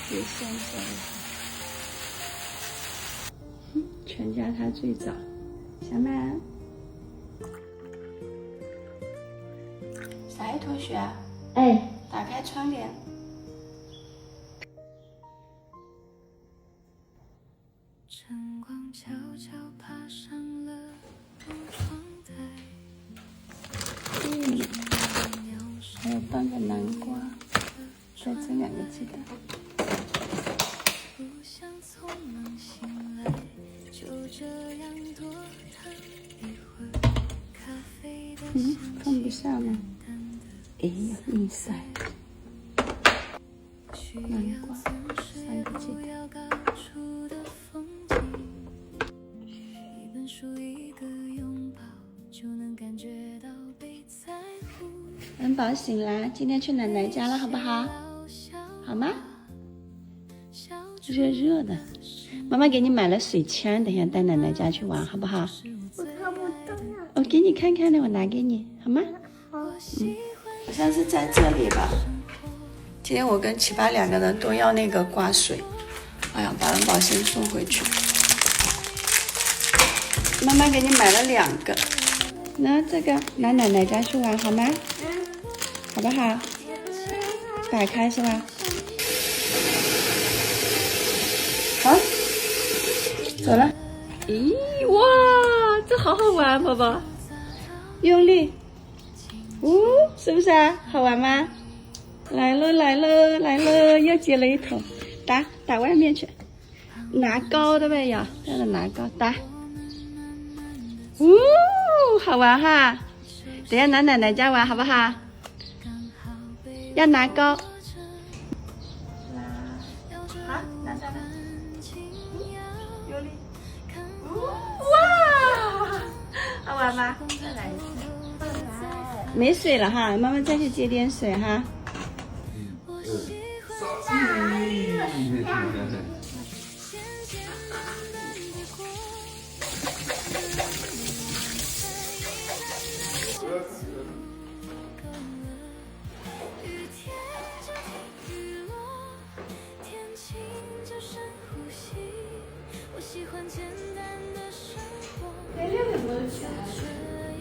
别现在。全家他最早，小满。啥呀，同学？哎，打开窗帘。晨光悄悄爬上了木窗台，还有半个南瓜，再蒸2个鸡蛋。不想匆忙醒来，就这样多躺一会儿。咖啡的香放不下吗？哎呀，硬塞。南瓜，3个鸡蛋。一本书，一个拥抱，就能感觉到被在乎。恩宝醒啦，今天去奶奶家了，好不好？好吗？热热的，妈妈给你买了水枪，等一下带奶奶家去玩，好不好？我看不到呀。我给你看看的，我拿给你，好吗？好。好像是在这里吧。今天我跟启爸2个人都要那个挂水，哎呀，把恩宝先送回去。妈妈给你买了2个，那这个拿奶奶家去玩好吗？好不好？打开是吧？好，走了。咦，哇，这好好玩，宝宝，用力，是不是啊？好玩吗？来了来了来了，又接了一头，打外面去，拿高的呗要，带着拿高打。好玩哈！等下拿奶奶家玩好不好？要拿高。好，拿上来。用力。哇，好玩吗？再来一次。没水了哈，妈妈再去接点水哈。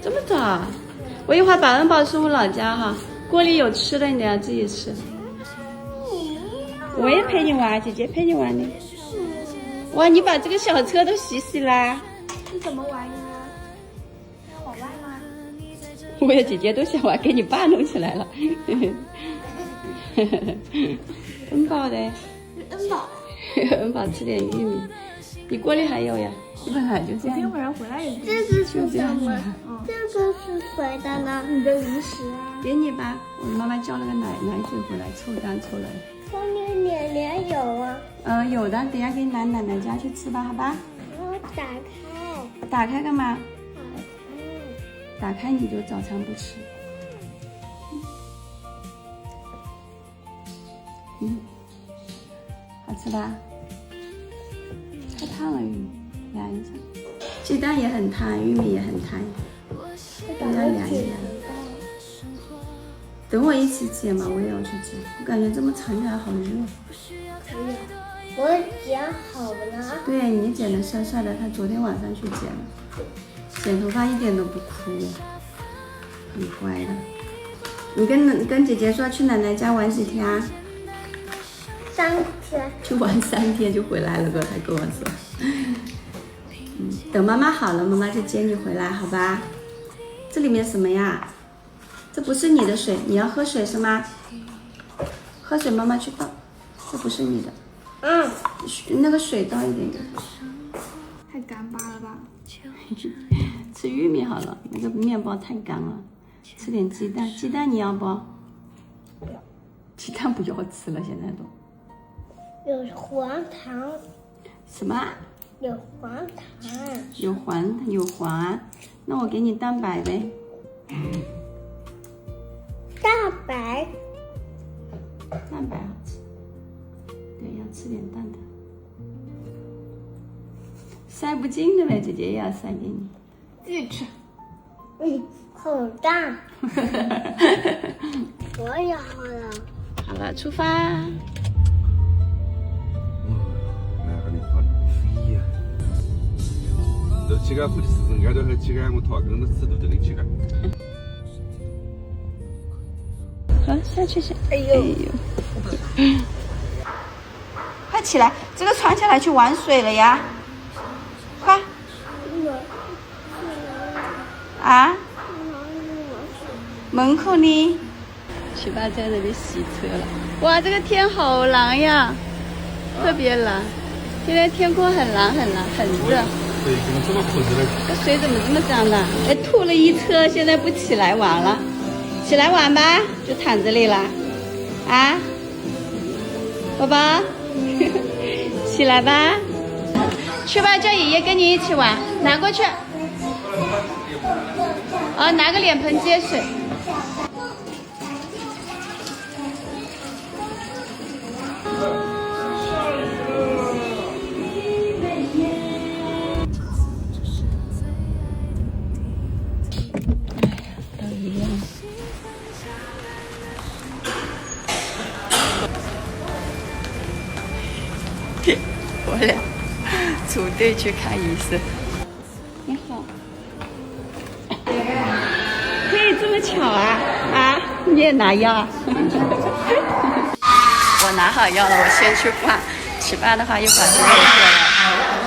这么早？我一会儿把恩宝送回老家哈，锅里有吃的，你等下自己吃。我也陪你玩，姐姐陪你玩的。哇，你把这个小车都洗啦？是什么玩意啊？要我玩吗？我的姐姐都想玩，给你爸弄起来了。恩宝的。恩宝。恩宝吃点玉米，你锅里还有呀？你本来就这样。今天晚上回来也这是什么？这个是谁的呢？你的零食啊。给你吧，我妈妈叫了个奶嘴回来，凑单凑来。上面脸有啊。有的，等一下给你拿奶奶家去吃吧，好吧？我打开。打开干嘛？打开。打开你就早餐不吃。好吃吧？太烫了，玉米，凉一下。鸡蛋也很烫，玉米也很烫，都要凉一凉。等我一起剪嘛，我也要去剪。我感觉这么长起来好热。我剪好了。对，你剪的帅帅的，他昨天晚上去剪了，剪头发一点都不枯，很乖的。你跟姐姐说去奶奶家玩几天啊？3天。去玩3天就回来了，他跟我说。等妈妈好了，妈妈就接你回来，好吧？这里面什么呀？这不是你的水，你要喝水是吗？喝水，妈妈去倒，这不是你的。那个水倒一点点。太干巴了吧？吃玉米好了，那个面包太干了。吃点鸡蛋，鸡蛋你要不？不要。鸡蛋不要吃了，现在都。有黄糖。什么？有黄糖。有黄啊，那我给你蛋白呗。蛋白好吃，对，要吃点蛋的。塞不进的呗，姐姐也要塞给你。自己吃。好大。我也好了。好了，出发。都去个护理师人家都去个我讨跟那尺度都能去个。好，下去先。哎呦，快起来，这个穿起来去玩水了呀！快！啊？门口呢？七八在那里洗车了。哇，这个天好蓝呀，特别蓝。现在天空很蓝很蓝，很热。对，怎么这么可热了？这水怎么这么脏的？哎，吐了一车，现在不起来玩了。起来玩吧，就躺这里了。啊，宝宝，起来吧，去吧，叫爷爷跟你一起玩，拿过去。啊，拿个脸盆接水。都一样。我俩组队去看医生。你好，嘿，这么巧啊！啊，你也拿药啊？我拿好药了，我先去换。七八的话一会儿就会过来。